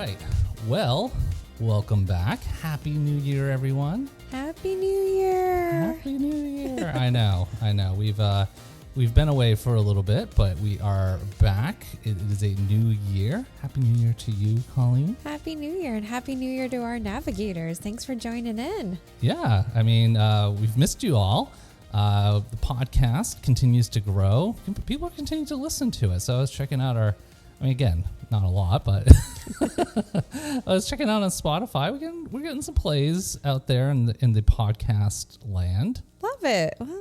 right. Well, welcome back. Happy New Year, everyone. Happy New Year. Happy New Year. I know. We've been away for a little bit, but we are back. It is a new year. Happy New Year to you, Colleen. Happy New Year, and Happy New Year to our navigators. Thanks for joining in. Yeah, we've missed you all. The podcast continues to grow. People continue to listen to it. So I was checking out again, not a lot, but I was checking out on Spotify. We're getting some plays out there in the podcast land. Love it. Well,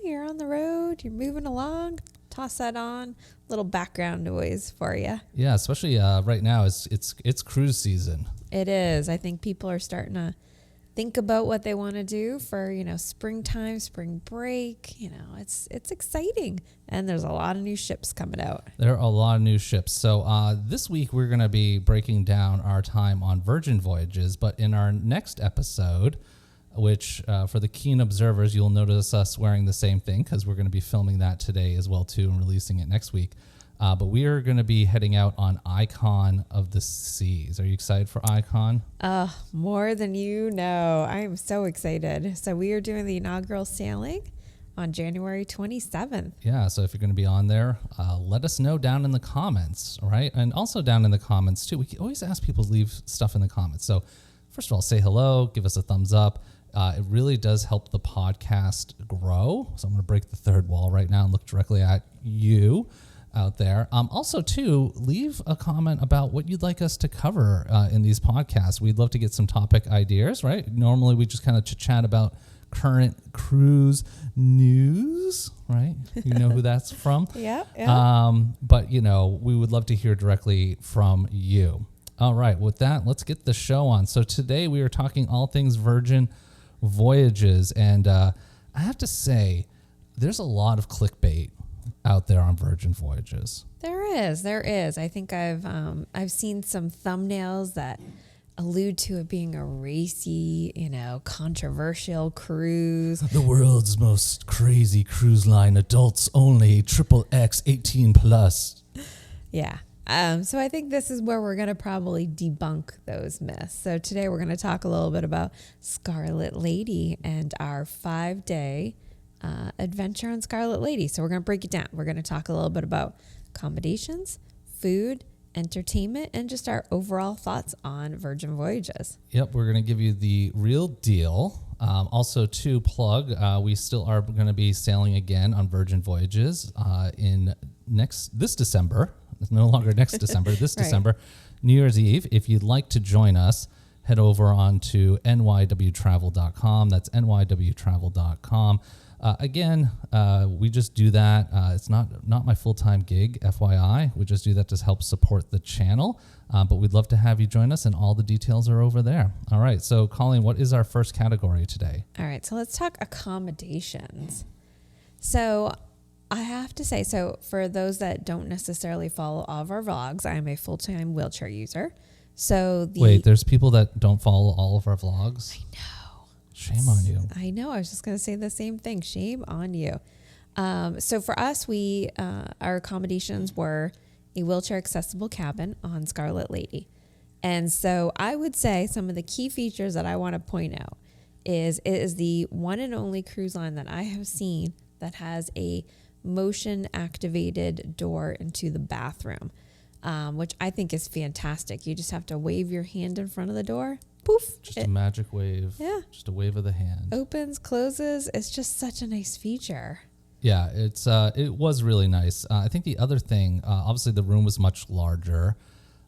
you're on the road, you're moving along. Toss that on, little background noise for you. Yeah, especially right now. It's cruise season. It is. I think people are starting to think about what they want to do for springtime, spring break. It's exciting, and there's a lot of new ships coming out. There are a lot of new ships. So this week we're going to be breaking down our time on Virgin Voyages, but in our next episode, which for the keen observers, you'll notice us wearing the same thing because we're going to be filming that today as well too and releasing it next week. But we are going to be heading out on Icon of the Seas. Are you excited for Icon? More than you know. I am so excited. So we are doing the inaugural sailing on January 27th. Yeah, so if you're going to be on there, let us know down in the comments, all right? And also down in the comments too. We always ask people to leave stuff in the comments. So first of all, say hello, give us a thumbs up. It really does help the podcast grow. So I'm going to break the third wall right now and look directly at you out there. Also, too, leave a comment about what you'd like us to cover in these podcasts. We'd love to get some topic ideas, right? Normally, we just kind of chat about current cruise news, right? You know who that's from. Yeah. But, we would love to hear directly from you. All right. With that, let's get the show on. So today we are talking all things Virgin Voyages. And I have to say, there's a lot of clickbait out there on Virgin Voyages. There is. I think I've seen some thumbnails that allude to it being a racy, controversial cruise. The world's most crazy cruise line, adults only, XXX 18 plus. Yeah. So I think this is where we're going to probably debunk those myths. So today we're going to talk a little bit about Scarlet Lady and our 5-day adventure on Scarlet Lady. So we're going to break it down. We're going to talk a little bit about accommodations, food, entertainment, and just our overall thoughts on Virgin Voyages. Yep, we're going to give you the real deal. Also, to plug, we still are going to be sailing again on Virgin Voyages this December. It's no longer next December, this right. December, New Year's Eve. If you'd like to join us, head over on to nywtravel.com. That's nywtravel.com. Again, we just do that. It's not my full-time gig, FYI. We just do that to help support the channel. But we'd love to have you join us, and all the details are over there. All right. So, Colleen, what is our first category today? All right. So let's talk accommodations. So I have to say, for those that don't necessarily follow all of our vlogs, I'm a full-time wheelchair user. So Wait, there's people that don't follow all of our vlogs? I know. Shame on you. I know. I was just going to say the same thing. Shame on you. So for us, our accommodations were a wheelchair accessible cabin on Scarlet Lady. And so I would say some of the key features that I want to point out is it is the one and only cruise line that I have seen that has a motion activated door into the bathroom, which I think is fantastic. You just have to wave your hand in front of the door. Poof. Just a magic wave. Yeah. Just a wave of the hand. Opens, closes. It's just such a nice feature. Yeah, it was really nice. I think the other thing, obviously the room was much larger.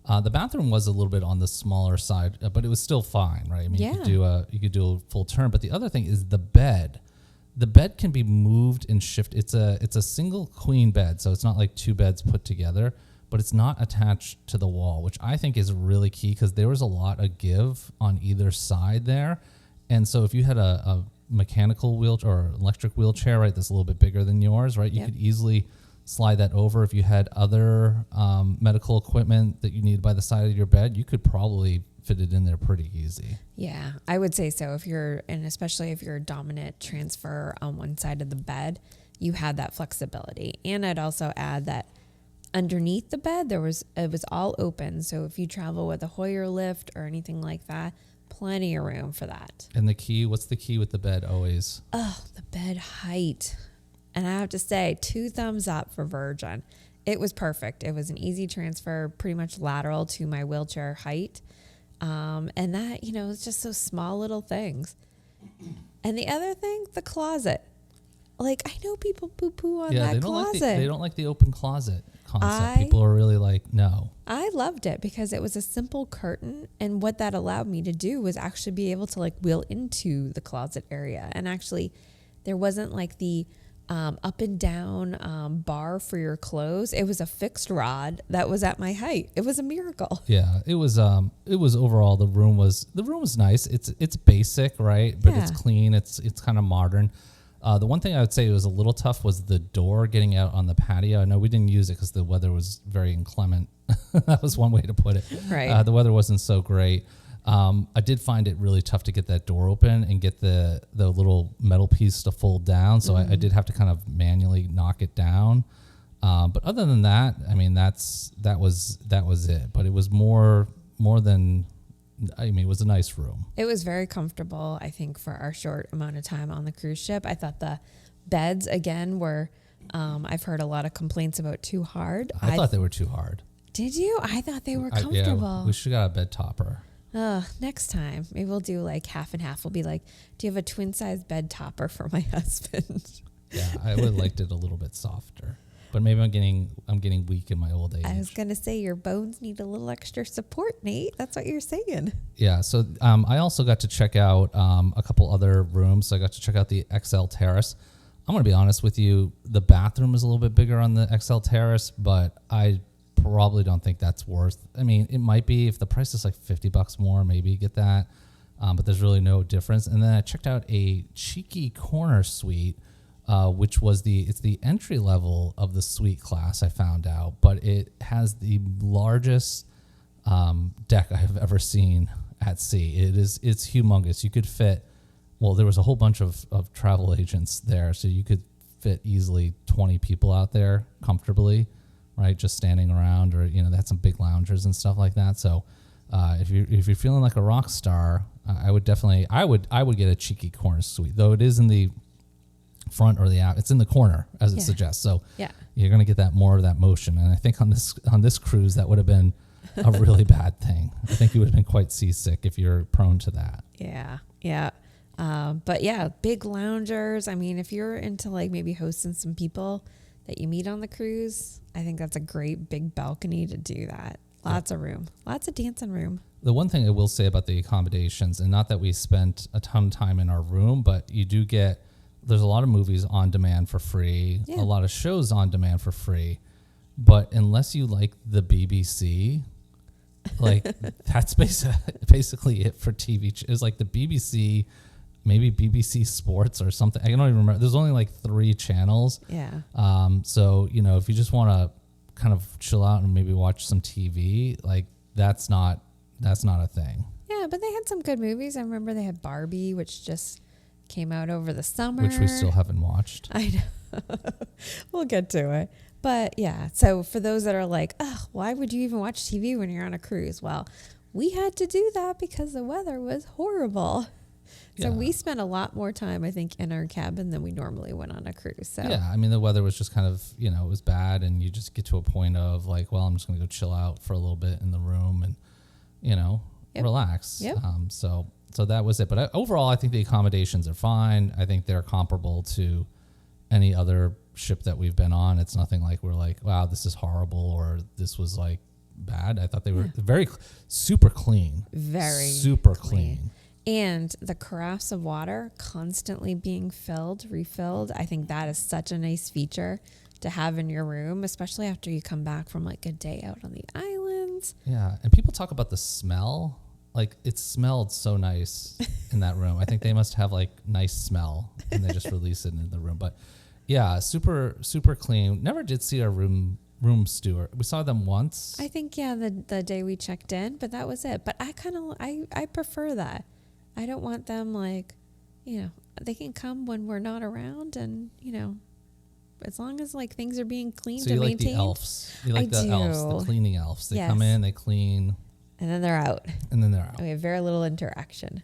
The bathroom was a little bit on the smaller side, but it was still fine, right? I mean, yeah. you could do a full turn. But the other thing is the bed. The bed can be moved and shifted. It's a single queen bed, so it's not like two beds put together, but it's not attached to the wall, which I think is really key because there was a lot of give on either side there. And so if you had a mechanical wheelchair or electric wheelchair, right, that's a little bit bigger than yours, right, you could easily slide that over. If you had other medical equipment that you needed by the side of your bed, you could probably fit it in there pretty easy. Yeah, I would say so. Especially if you're a dominant transfer on one side of the bed, you had that flexibility. And I'd also add that underneath the bed, it was all open. So if you travel with a Hoyer lift or anything like that, plenty of room for that. And the key, what's the key with the bed always? Oh, the bed height. And I have to say, 2 thumbs up for Virgin. It was perfect. It was an easy transfer, pretty much lateral to my wheelchair height. And that, it's just those small little things. And the other thing, the closet. Like, I know people poo-poo on that closet. They don't like the open closet concept. People are really like, no. I loved it because it was a simple curtain. And what that allowed me to do was actually be able to like wheel into the closet area. And actually, there wasn't like the up and down bar for your clothes. It was a fixed rod that was at my height. It was a miracle. Yeah, it was overall the room was nice. It's basic, right? But it's clean. It's kind of modern. The one thing I would say was a little tough was the door getting out on the patio. I know we didn't use it because the weather was very inclement. That was one way to put it. Right. The weather wasn't so great. I did find it really tough to get that door open and get the little metal piece to fold down. So I did have to kind of manually knock it down. But other than that, I mean, that was it. But it was more than, I mean, it was a nice room. It was very comfortable, I think, for our short amount of time on the cruise ship. I thought the beds, again, were, I've heard a lot of complaints about too hard. I thought they were too hard. Did you? I thought they were comfortable. We should have got a bed topper. Next time, maybe we'll do like half and half. We'll be like, do you have a twin size bed topper for my husband? Yeah, I would have liked it a little bit softer. But maybe I'm getting weak in my old age. I was going to say your bones need a little extra support, Nate. That's what you're saying. Yeah. So I also got to check out a couple other rooms. So I got to check out the XL Terrace. I'm going to be honest with you. The bathroom is a little bit bigger on the XL Terrace, but I probably don't think that's worth. I mean, it might be if the price is like $50 more, maybe get that. But there's really no difference. And then I checked out a cheeky corner suite, which was it's the entry level of the suite class, I found out, but it has the largest deck I have ever seen at sea. It's humongous. You could fit, well, there was a whole bunch of travel agents there, so you could fit easily 20 people out there comfortably, right? Just standing around, or, they had some big loungers and stuff like that. So if you're feeling like a rock star, I would get a cheeky corner suite, though it is in the front or the out. It's in the corner, as it suggests. So you're going to get that more of that motion. And I think on this cruise, that would have been a really bad thing. I think you would have been quite seasick if you're prone to that. Yeah. Yeah. But yeah, big loungers. I mean, if you're into like maybe hosting some people that you meet on the cruise, I think that's a great big balcony to do that. Lots of room, lots of dancing room. The one thing I will say about the accommodations, and not that we spent a ton of time in our room, but you do get, there's a lot of movies on demand for free, a lot of shows on demand for free. But unless you like the BBC, like that's basically it for TV. It's like the BBC, maybe BBC Sports or something. I don't even remember. There's only like 3 channels. Yeah. So, if you just want to kind of chill out and maybe watch some TV, like that's not a thing. Yeah, but they had some good movies. I remember they had Barbie, which just came out over the summer. Which we still haven't watched. I know. We'll get to it. But yeah, so for those that are like, oh, why would you even watch TV when you're on a cruise? Well, we had to do that because the weather was horrible. So we spent a lot more time, I think, in our cabin than we normally went on a cruise. So yeah, I mean, the weather was just kind of, it was bad, and you just get to a point of like, well, I'm just going to go chill out for a little bit in the room and, relax. Yep. So that was it. But overall, I think the accommodations are fine. I think they're comparable to any other ship that we've been on. It's nothing like we're like, wow, this is horrible, or this was like bad. I thought they were very super clean. Very super clean. And the carafes of water constantly being refilled. I think that is such a nice feature to have in your room, especially after you come back from like a day out on the islands. Yeah. And people talk about the smell. Like, it smelled so nice in that room. I think they must have like nice smell, and they just release it into the room. But yeah, super, super clean. Never did see our room steward. We saw them once. I think, the day we checked in, but that was it. But I prefer that. I don't want them like, they can come when we're not around, and, as long as like things are being cleaned So and you like maintained. the elves. You like I the elves, the do. cleaning elves. They Yes. come in, they clean, And then they're out. and then they're out. We have very little interaction.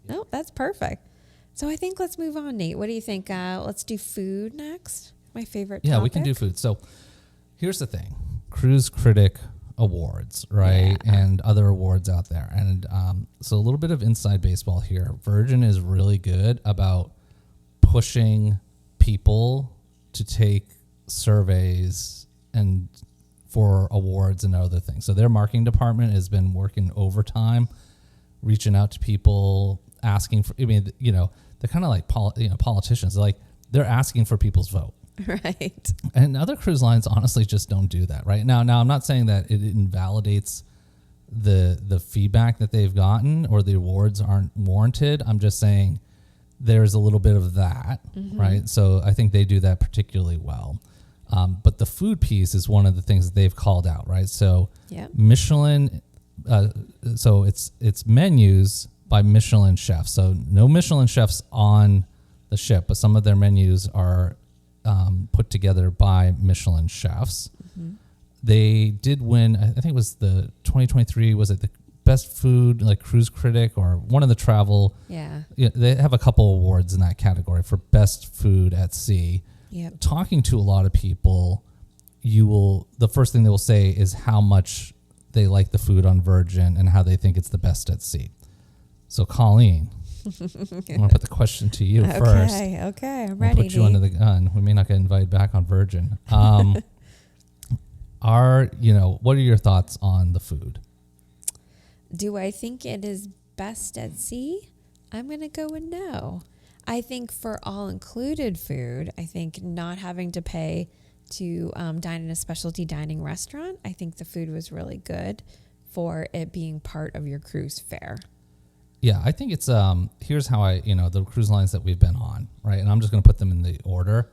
No, that's perfect. So I think let's move on, Nate. What do you think? Let's do food next. My favorite Yeah, we can do food. So here's the thing. Cruise Critic Awards, right? Yeah. And other awards out there. And so a little bit of inside baseball here. Virgin is really good about pushing people to take surveys and for awards and other things. So their marketing department has been working overtime, reaching out to people, asking for, I mean, you know, they're kind of like politicians. They're asking for people's vote. Right. And other cruise lines honestly just don't do that right now. Now I'm not saying that it invalidates the feedback that they've gotten or the awards aren't warranted. I'm just saying there's a little bit of that, right? So I think they do that particularly well. But the food piece is one of the things that they've called out, right? So Yep. Michelin, so it's menus by Michelin chefs. So no Michelin chefs on the ship, but some of their menus are put together by Michelin chefs. They did win, I think it was the 2023, was it the best food, like Cruise Critic or one of the travel? Yeah. They have a couple awards in that category for best food at sea. Yep. Talking to a lot of people, the first thing they will say is how much they like the food on Virgin and how they think it's the best at sea. So Colleen, I'm going to put the question to you first. Okay, I'm We'll ready. put you under the gun. We may not get invited back on Virgin. What are your thoughts on the food? Do I think it is best at sea? I'm going to go with no. I think for all-included food, I think not having to pay to dine in a specialty dining restaurant, I think the food was really good for it being part of your cruise fare. Yeah, I think it's here's how the cruise lines that we've been on, right? And I'm just going to put them in the order.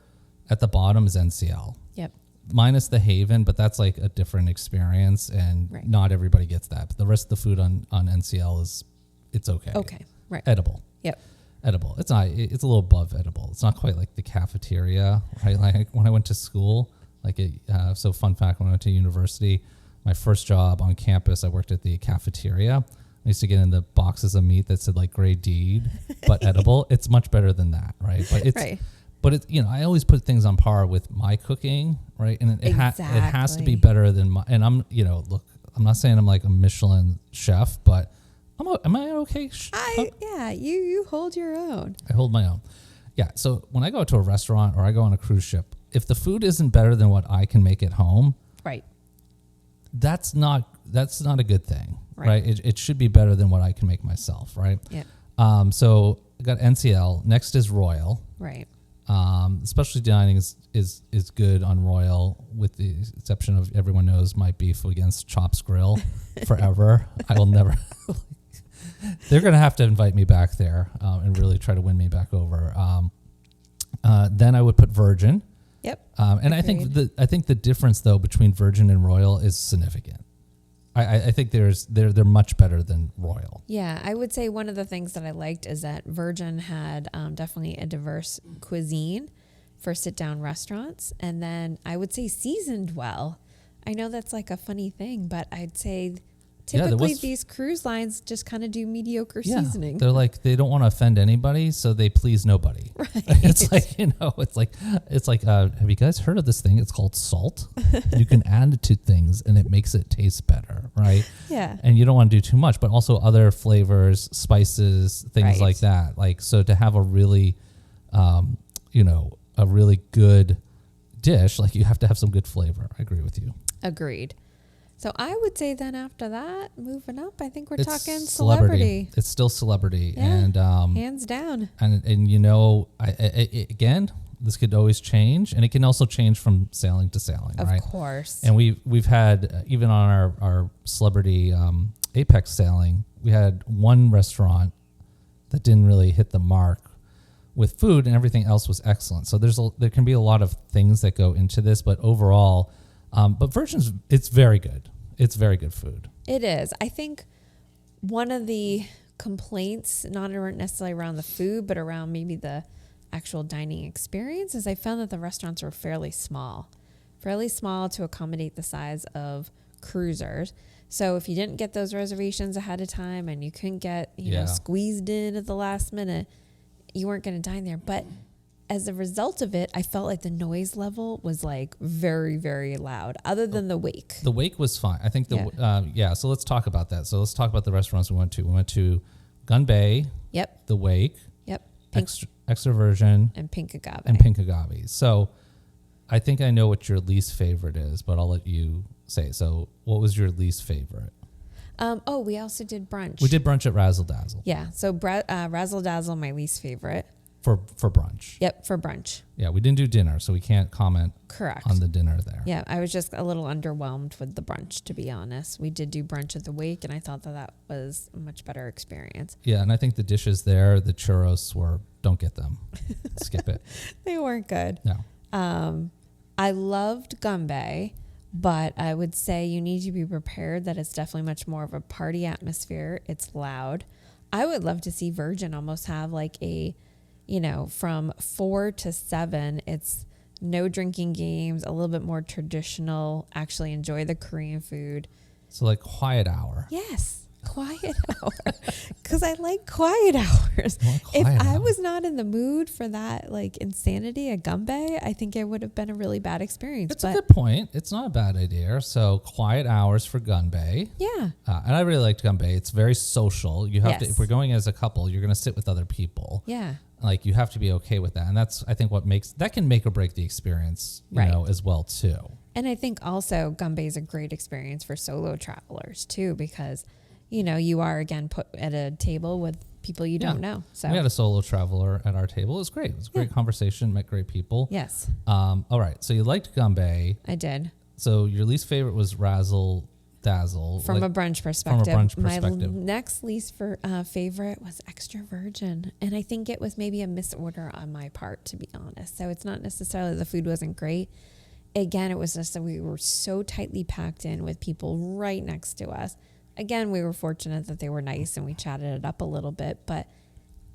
At the bottom is NCL. Yep. Minus the Haven, but that's like a different experience, and Right. not everybody gets that. But the rest of the food on NCL it's okay. Okay. Right. Edible. Yep. Edible. It's not. It's a little above edible. It's not quite like the cafeteria, right? Like when I went to school, so fun fact: when I went to university, my first job on campus, I worked at the cafeteria. I used to get in the boxes of meat that said like grade D, but edible. It's much better than that, right? But it's. Right. But it, I always put things on par with my cooking, right? And it has to be Exactly. better than my. And I'm, look, I'm not saying I'm like a Michelin chef, but am I okay? You hold your own. I hold my own. Yeah. So when I go to a restaurant or I go on a cruise ship, if the food isn't better than what I can make at home, Right. that's not a good thing, Right. right? It should be better than what I can make myself, right? Yeah. So I got NCL. Next is Royal. Right. Specialty dining is good on Royal, with the exception of everyone knows my beef against Chops Grill forever. I will never. They're going to have to invite me back there and really try to win me back over. Then I would put Virgin. Yep. And Agreed. I think the difference though between Virgin and Royal is significant. I think they're much better than Royal. Yeah, I would say one of the things that I liked is that Virgin had definitely a diverse cuisine for sit-down restaurants. And then I would say seasoned well. I know that's like a funny thing, but I'd say typically these cruise lines just kind of do mediocre seasoning. They're like, they don't want to offend anybody, so they please nobody. Right. It's like, have you guys heard of this thing? It's called salt. You can add it to things and it makes it taste better, right? Yeah. And you don't want to do too much, but also other flavors, spices, things Right. like that. Like, so to have a really, a really good dish, like you have to have some good flavor. I agree with you. Agreed. So I would say then after that, moving up, I think we're It's talking celebrity. It's still celebrity. Yeah. And, Hands down. And again, this could always change, and it can also change from sailing to sailing, Of right? course. And we've had, even on our celebrity Apex sailing, we had one restaurant that didn't really hit the mark with food, and everything else was excellent. So there can be a lot of things that go into this, but overall, but Virgin's, it's very good. It's very good food. It is. I think one of the complaints, not necessarily around the food, but around maybe the actual dining experience is I found that the restaurants were fairly small to accommodate the size of cruisers. So if you didn't get those reservations ahead of time and you couldn't get, you know, squeezed in at the last minute, you weren't going to dine there. But as a result of it, I felt like the noise level was like very, very loud, other than the wake. The wake was fine. I think so let's talk about that. So let's talk about the restaurants we went to. We went to Gun Bay. Yep. The Wake. Yep. Extraversion. And Pink Agave. So I think I know what your least favorite is, but I'll let you say. So what was your least favorite? We also did brunch. We did brunch at Razzle Dazzle. Yeah. So Razzle Dazzle, my least favorite. For brunch. Yep, for brunch. Yeah, we didn't do dinner, so we can't comment on the dinner there. Yeah, I was just a little underwhelmed with the brunch, to be honest. We did do brunch at the Wake, and I thought that was a much better experience. Yeah, and I think the dishes there, the churros don't get them. Skip it. They weren't good. No. I loved Gumbay, but I would say you need to be prepared that it's definitely much more of a party atmosphere. It's loud. I would love to see Virgin almost have like a, you know, from 4 to 7, it's no drinking games, a little bit more traditional, actually enjoy the Korean food. So like quiet hour. Yes, quiet hour. Because I like quiet hours. If I was not in the mood for that like insanity at Gumbay, I think it would have been a really bad experience. It's a good point. It's not a bad idea. So quiet hours for Gumbay. Yeah. And I really liked Gumbay. It's very social. You have to, if we're going as a couple, you're going to sit with other people. Yeah. Like you have to be okay with that. And that's, I think that can make or break the experience, you know, as well too. And I think also Gumbay is a great experience for solo travelers too, because, you know, you are again put at a table with people you don't know. So we had a solo traveler at our table. It was great. It was a great conversation, met great people. Yes. All right. So you liked Gumbay. I did. So your least favorite was Razzle Dazzle. From a brunch perspective. My next least favorite was Extra Virgin. And I think it was maybe a misorder on my part, to be honest. So it's not necessarily the food wasn't great. Again, it was just that we were so tightly packed in with people right next to us. Again, we were fortunate that they were nice and we chatted it up a little bit, but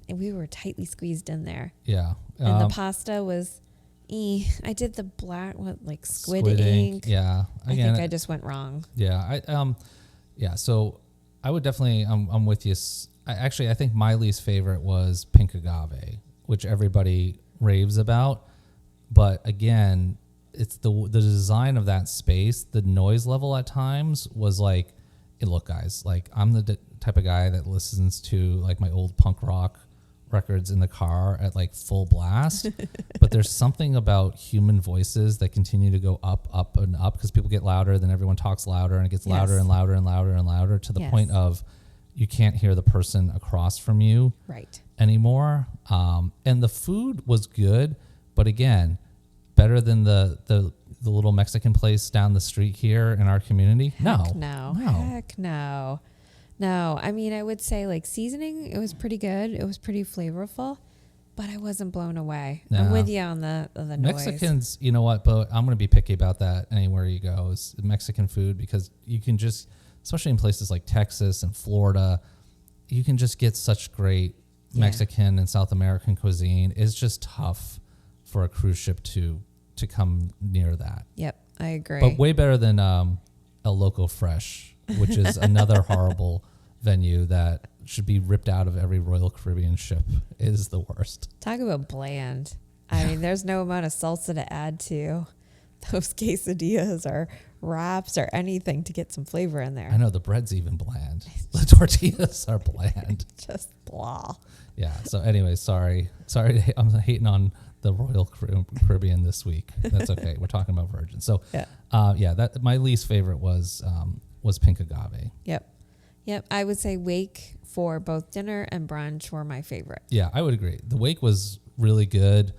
we were tightly squeezed in there. Yeah. And the pasta was, I did the black, squid ink. Yeah. Again, I think I just went wrong. Yeah. So I would definitely, I'm with you. I think my least favorite was Pink Agave, which everybody raves about. But again, it's the design of that space, the noise level at times was like, hey, look guys, like I'm the type of guy that listens to like my old punk rock records in the car at like full blast. But there's something about human voices that continue to go up, up and up because people get louder, then everyone talks louder and it gets louder and louder and louder and louder to the point of you can't hear the person across from you anymore. And the food was good, but again, better than the little Mexican place down the street here in our community? Heck no. I mean, I would say like seasoning, it was pretty good. It was pretty flavorful, but I wasn't blown away. No. I'm with you on the noise. Mexicans, you know what, but I'm going to be picky about that anywhere you go is Mexican food because you can just, especially in places like Texas and Florida, you can just get such great Mexican and South American cuisine. It's just tough for a cruise ship to come near that. Yep, I agree. But way better than El Loco Fresh, which is another horrible venue that should be ripped out of every Royal Caribbean ship. It is the worst. Talk about bland. I mean, there's no amount of salsa to add to those quesadillas or wraps or anything to get some flavor in there. I know, the bread's even bland. The tortillas are bland. Just blah. Yeah, so anyway, sorry. I'm hating on the Royal Caribbean this week. That's okay. We're talking about Virgin. So, that my least favorite was Pink Agave. Yep. I would say Wake for both dinner and brunch were my favorite. Yeah, I would agree. The Wake was really good.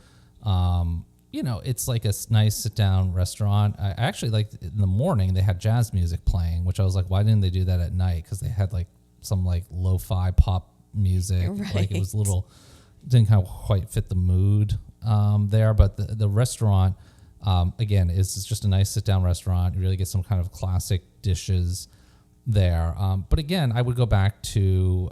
It's like a nice sit down restaurant. I actually liked in the morning they had jazz music playing, which I was like, why didn't they do that at night? Because they had like some like lo-fi pop music. Right. Like it was didn't kind of quite fit the mood there. But the restaurant, again, is just a nice sit down restaurant. You really get some kind of classic dishes there. But again, I would go back to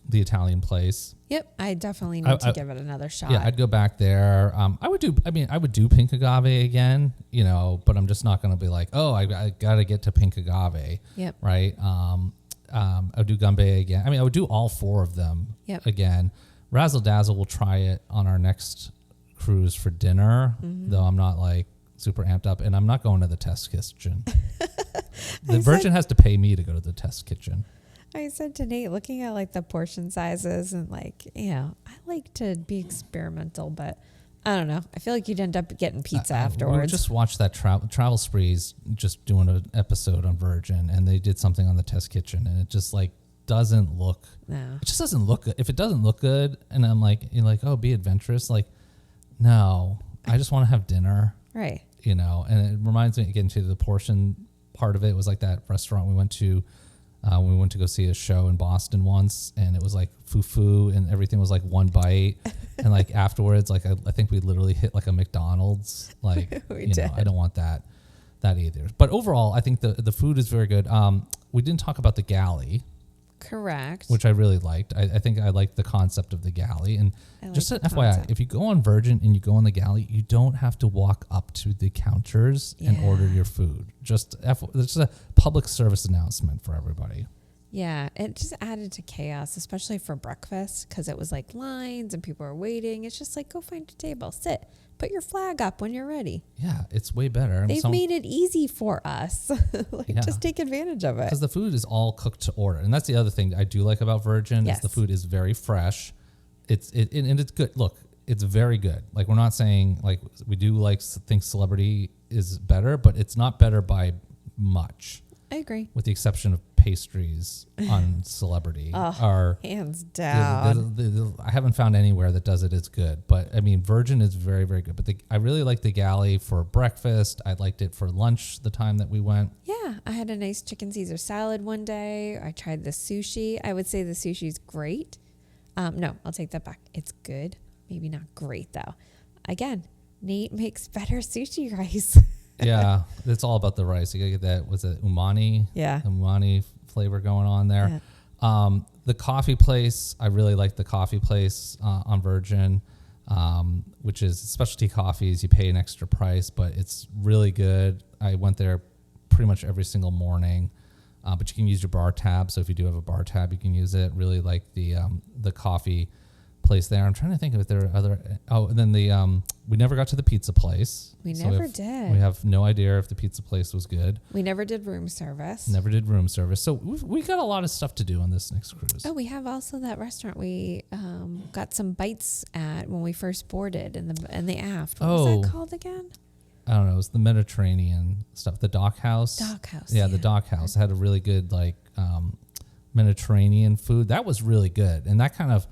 the Italian place Yep, I definitely need to give it another shot. Yeah, I'd go back there. I would do pink agave again, but I'm just not going to be like, oh, I got to get to pink agave. Yep. Right. I would do gumbe again. I would do all 4 of them again. Razzle Dazzle, we'll try it on our next cruise for dinner, though I'm not like super amped up, and I'm not going to the test kitchen. The Virgin has to pay me to go to the test kitchen. I said to Nate, looking at like the portion sizes and like, I like to be experimental, but I don't know. I feel like you'd end up getting pizza afterwards. We just watched that Travel Sprees, just doing an episode on Virgin, and they did something on the test kitchen, and it just like doesn't look. No. It just doesn't look good. If it doesn't look good, and I'm like, you're like, oh, be adventurous. Like, no, I just want to have dinner. Right. And it reminds me, getting to the portion part of it, was like that restaurant we went to. We went to go see a show in Boston once, and it was like foo-foo, and everything was like one bite. And like afterwards, like I think we literally hit like a McDonald's. Like, I don't want that either. But overall, I think the food is very good. We didn't talk about the galley. Correct. Which I really liked. I think I liked the concept of the galley. And just an FYI, if you go on Virgin and you go on the galley, you don't have to walk up to the counters and order your food. It's just a public service announcement for everybody. Yeah, it just added to chaos, especially for breakfast, because it was like lines and people are waiting. It's just like, go find a table, sit, put your flag up when you're ready. Yeah, it's way better. They've made it easy for us. Just take advantage of it. Because the food is all cooked to order. And that's the other thing I do like about Virgin is the food is very fresh. And it's good. Look, it's very good. Like, we're not saying, like, we do think Celebrity is better, but it's not better by much. I agree. With the exception of pastries on Celebrity. Hands down. I haven't found anywhere that does it as good. But, I mean, Virgin is very, very good. But I really like the galley for breakfast. I liked it for lunch the time that we went. Yeah, I had a nice chicken Caesar salad one day. I tried the sushi. I would say the sushi's great. No, I'll take that back. It's good. Maybe not great, though. Again, Nate makes better sushi rice. Yeah, it's all about the rice. You gotta get that. Was it umami? Yeah, umami flavor going on there. Yeah. The coffee place, I really like the coffee place on Virgin, which is specialty coffees. You pay an extra price, but it's really good. I went there pretty much every single morning, but you can use your bar tab. So if you do have a bar tab, you can use it. Really like the coffee place there. I'm trying to think if there are other. Oh, and then we never got to the pizza place. We never did. We have no idea if the pizza place was good. We never did room service. Never did room service. So we got a lot of stuff to do on this next cruise. Oh, we have also that restaurant we got some bites at when we first boarded in the aft. What was that called again? I don't know. It was the Mediterranean stuff. The Dock House. Yeah, the Dock House. It had a really good Mediterranean food. That was really good. And that kind of,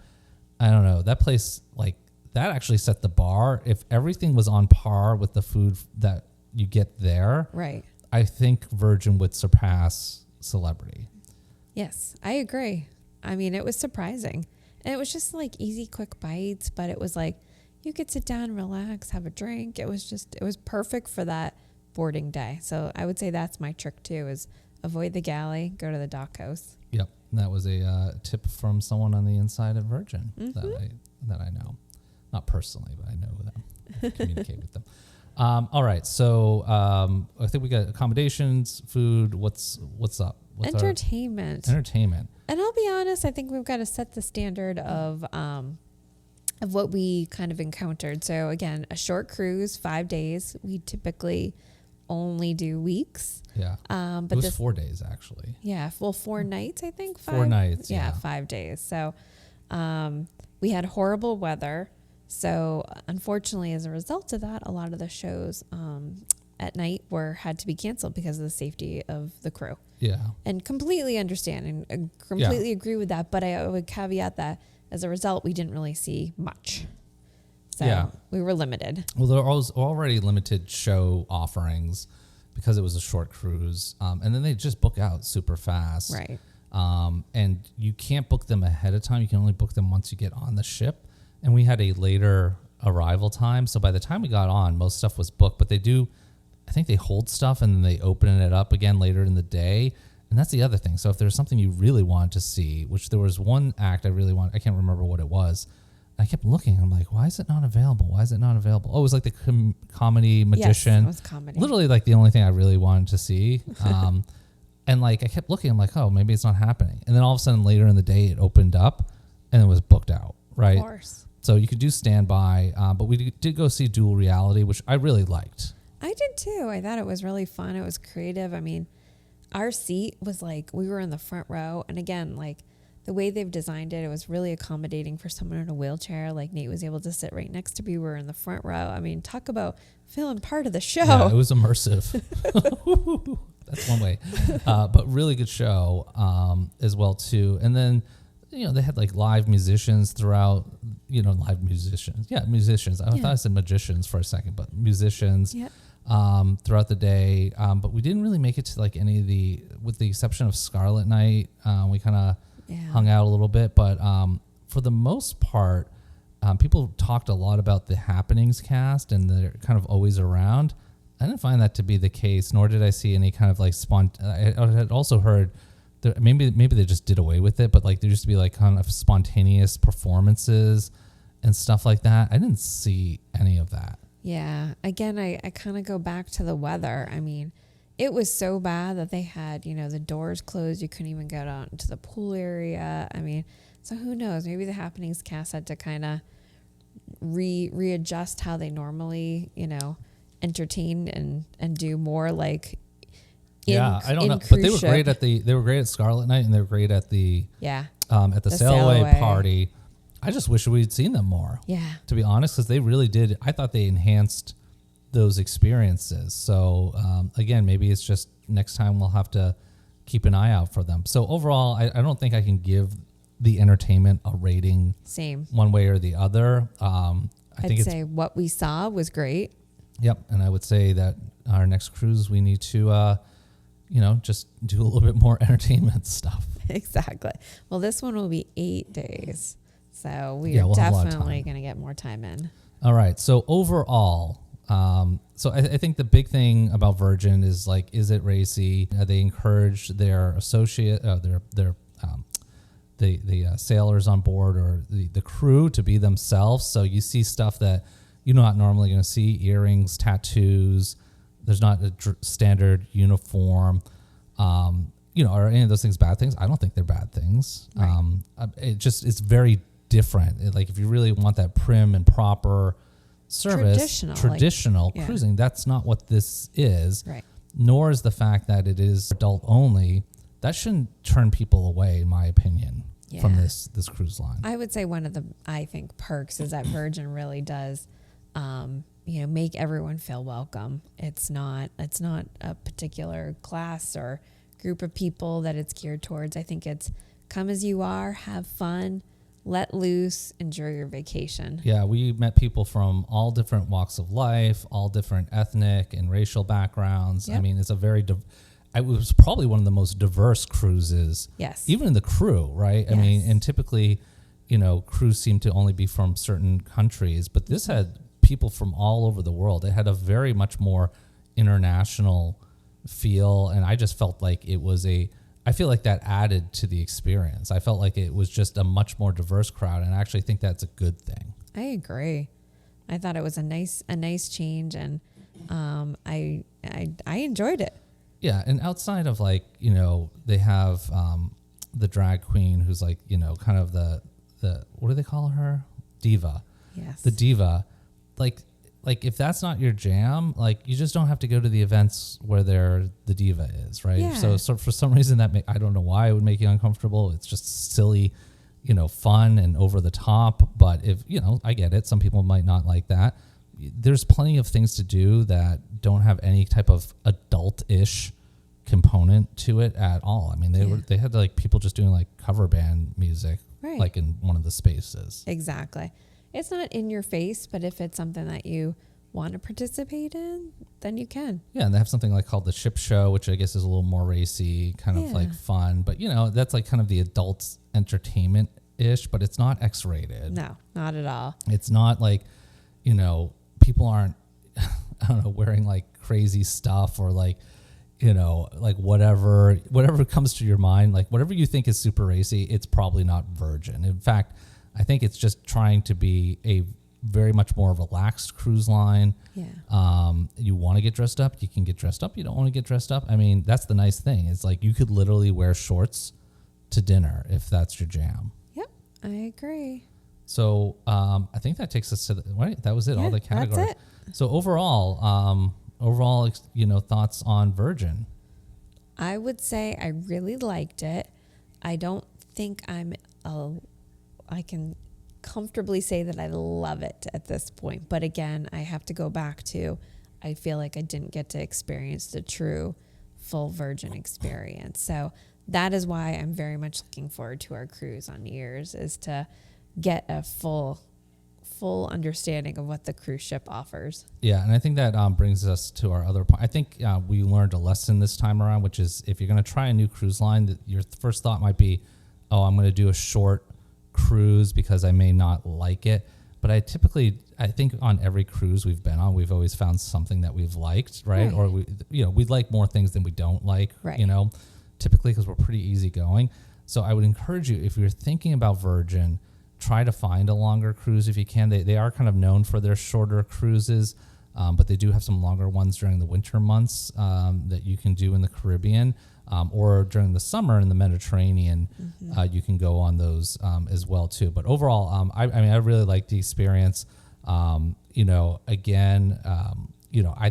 I don't know, that place, like, that actually set the bar. If everything was on par with the food that you get there, right, I think Virgin would surpass Celebrity. Yes, I agree. I mean, it was surprising. And it was just like easy, quick bites, but it was like you could sit down, relax, have a drink. It was perfect for that boarding day. So I would say that's my trick too, is avoid the galley, go to the Dock House. Yep. That was a tip from someone on the inside of Virgin that I know. Not personally, but I know them. Communicate with them. All right. So I think we got accommodations, food. What's up? What's entertainment. Entertainment. And I'll be honest, I think we've got to set the standard of what we kind of encountered. So again, a short cruise, 5 days. We typically only do weeks. Yeah. But it was 4 days actually. Yeah. Well, 4 nights, I think. 4 nights. Yeah, 5 days. So we had horrible weather. So unfortunately, as a result of that, a lot of the shows at night had to be canceled because of the safety of the crew. Yeah. And completely understand and completely agree with that. But I would caveat that as a result, we didn't really see much. So we were limited. Well, there was already limited show offerings because it was a short cruise. And then they just book out super fast. Right. And you can't book them ahead of time. You can only book them once you get on the ship. And we had a later arrival time. So by the time we got on, most stuff was booked. But I think they hold stuff and then they open it up again later in the day. And that's the other thing. So if there's something you really want to see, which there was one act I really want, I can't remember what it was. I kept looking. I'm like, why is it not available? Why is it not available? Oh, it was like the comedy magician. Yes, it was comedy. Literally like the only thing I really wanted to see. And like I kept looking. I'm like, oh, maybe it's not happening. And then all of a sudden later in the day it opened up and it was booked out. Right. Of course. So you could do standby. But we did go see Dual Reality, which I really liked. I did too. I thought it was really fun. It was creative. I mean, our seat was like, we were in the front row. And again, like the way they've designed it, it was really accommodating for someone in a wheelchair. Like Nate was able to sit right next to me. We were in the front row. I mean, talk about feeling part of the show. Yeah, it was immersive. That's one way. But really good show as well too. And then, you know, they had like live musicians throughout, you know, live musicians. Yeah, musicians. I thought I said magicians for a second, but musicians throughout the day. But we didn't really make it to like any of with the exception of Scarlet Night. We kind of hung out a little bit. But for the most part, people talked a lot about the Happenings cast and they're kind of always around. I didn't find that to be the case, nor did I see any kind of like I had also heard maybe they just did away with it, but like there used to be like kind of spontaneous performances and stuff like that. I didn't see any of that. Yeah. Again, I kind of go back to the weather. I mean, it was so bad that they had, you know, the doors closed. You couldn't even get out into the pool area. I mean, so who knows? Maybe the Happenings cast had to kind of readjust how they normally, you know, entertain and do more like I don't know, but they were great at Scarlet Night and they were great at the at the Sail Away party. I just wish we'd seen them more. Yeah, to be honest, because they really did. I thought they enhanced those experiences. So again, maybe it's just next time we'll have to keep an eye out for them. So overall, I don't think I can give the entertainment a rating one way or the other. I'd say what we saw was great. Yep, and I would say that our next cruise we need to just do a little bit more entertainment stuff. Exactly. Well, this one will be 8 days. So we'll definitely going to get more time in. All right. So overall, I think the big thing about Virgin is like, is it racy? They encourage their the sailors on board or the crew to be themselves. So you see stuff that you're not normally going to see, earrings, tattoos. There's not a standard uniform. Are any of those things bad things? I don't think they're bad things. Right. It's very different. Like if you really want that prim and proper service, traditional cruising, that's not what this is. Right. Nor is the fact that it is adult only. That shouldn't turn people away, in my opinion, from this cruise line. I would say one of the, I think, perks is that Virgin really does make everyone feel welcome. It's not a particular class or group of people that it's geared towards. I think it's come as you are, have fun, let loose, enjoy your vacation. Yeah, we met people from all different walks of life, all different ethnic and racial backgrounds. Yep. I mean, it's a very it was probably one of the most diverse cruises. Yes. Even in the crew, right? Yes. I mean, and typically, crews seem to only be from certain countries, but this had people from all over the world. It had a very much more international feel, and I just felt like I feel like that added to the experience. I felt like it was just a much more diverse crowd, and I actually think that's a good thing. I agree. I thought it was a nice change, and I enjoyed it. Yeah, and outside of they have the drag queen who's kind of the what do they call her? Diva. Yes. The diva. Like if that's not your jam, you just don't have to go to the events where the diva is, right? Yeah. So for some reason I don't know why it would make you uncomfortable. It's just silly, fun and over the top. But if I get it. Some people might not like that. There's plenty of things to do that don't have any type of adult-ish component to it at all. I mean, they had people just doing cover band music, right, in one of the spaces. Exactly. It's not in your face, but if it's something that you want to participate in, then you can. Yeah, and they have something called the Ship Show, which I guess is a little more racy, kind of fun. But, that's kind of the adult entertainment-ish, but it's not X-rated. No, not at all. It's not people aren't, I don't know, wearing crazy stuff or like whatever comes to your mind, like whatever you think is super racy, it's probably not Virgin. In fact, I think it's just trying to be a very much more relaxed cruise line. Yeah. You want to get dressed up, you can get dressed up. You don't want to get dressed up. I mean, that's the nice thing. It's like you could literally wear shorts to dinner if that's your jam. Yep, I agree. So I think that takes us to that was it, all the categories. That's it. So overall, thoughts on Virgin? I would say I really liked it. I don't think I can comfortably say that I love it at this point. But again, I have to go back to, I feel like I didn't get to experience the true full Virgin experience. So that is why I'm very much looking forward to our cruise on New Year's, is to get a full understanding of what the cruise ship offers. Yeah, and I think that brings us to our other point. I think we learned a lesson this time around, which is if you're going to try a new cruise line, your first thought might be, oh, I'm going to do a short cruise because I may not like it. But I think on every cruise we've been on, we've always found something that we've liked, right? Or we like more things than we don't like, typically because we're pretty easygoing. So I would encourage you, if you're thinking about Virgin, try to find a longer cruise if you can. They are kind of known for their shorter cruises, but they do have some longer ones during the winter months that you can do in the Caribbean, or during the summer in the Mediterranean. You can go on those as well too. But overall, I really like the experience. I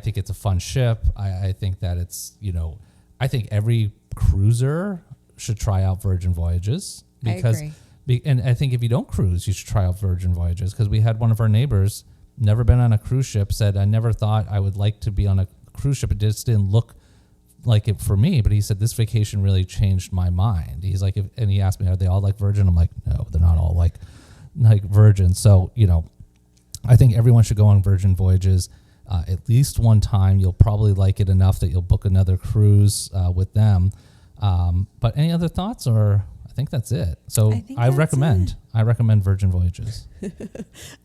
think it's a fun ship. I think that it's, I think every cruiser should try out Virgin Voyages, because I agree. And I think if you don't cruise, you should try out Virgin Voyages, because we had one of our neighbors, never been on a cruise ship, said, I never thought I would like to be on a cruise ship. It just didn't look like it for me. But he said, this vacation really changed my mind. He's like, and he asked me, are they all like Virgin? I'm like, no, they're not all like Virgin. So, I think everyone should go on Virgin Voyages at least one time. You'll probably like it enough that you'll book another cruise with them. But any other thoughts? Or I think that's it. So I recommend Virgin Voyages.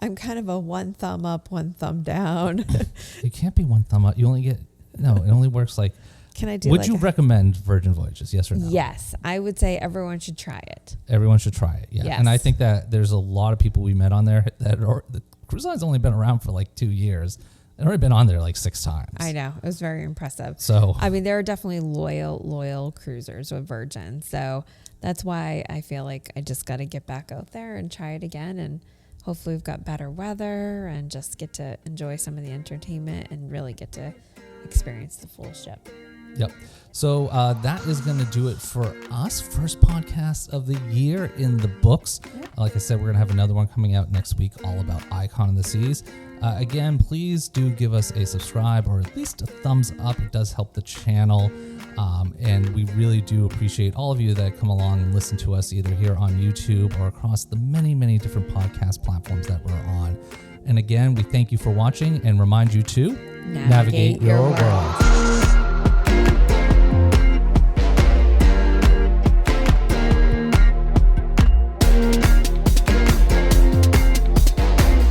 I'm kind of a one thumb up, one thumb down. You can't be one thumb up. You only get, it only works like, can I do would you recommend Virgin Voyages? Yes or no? Yes, I would say everyone should try it. Everyone should try it. Yeah. Yes. And I think that there's a lot of people we met on there the cruise line's only been around for like 2 years. They've already been on there like 6 times. I know. It was very impressive. So, I mean, there are definitely loyal cruisers with Virgin. So that's why I feel like I just got to get back out there and try it again. And hopefully we've got better weather and just get to enjoy some of the entertainment and really get to experience the full ship. Yep. So that is going to do it for us. First podcast of the year in the books. Yep. Like I said, we're going to have another one coming out next week all about Icon of the Seas. Again, please do give us a subscribe or at least a thumbs up. It does help the channel. And we really do appreciate all of you that come along and listen to us either here on YouTube or across the many, many different podcast platforms that we're on. And again, we thank you for watching and remind you to navigate your world.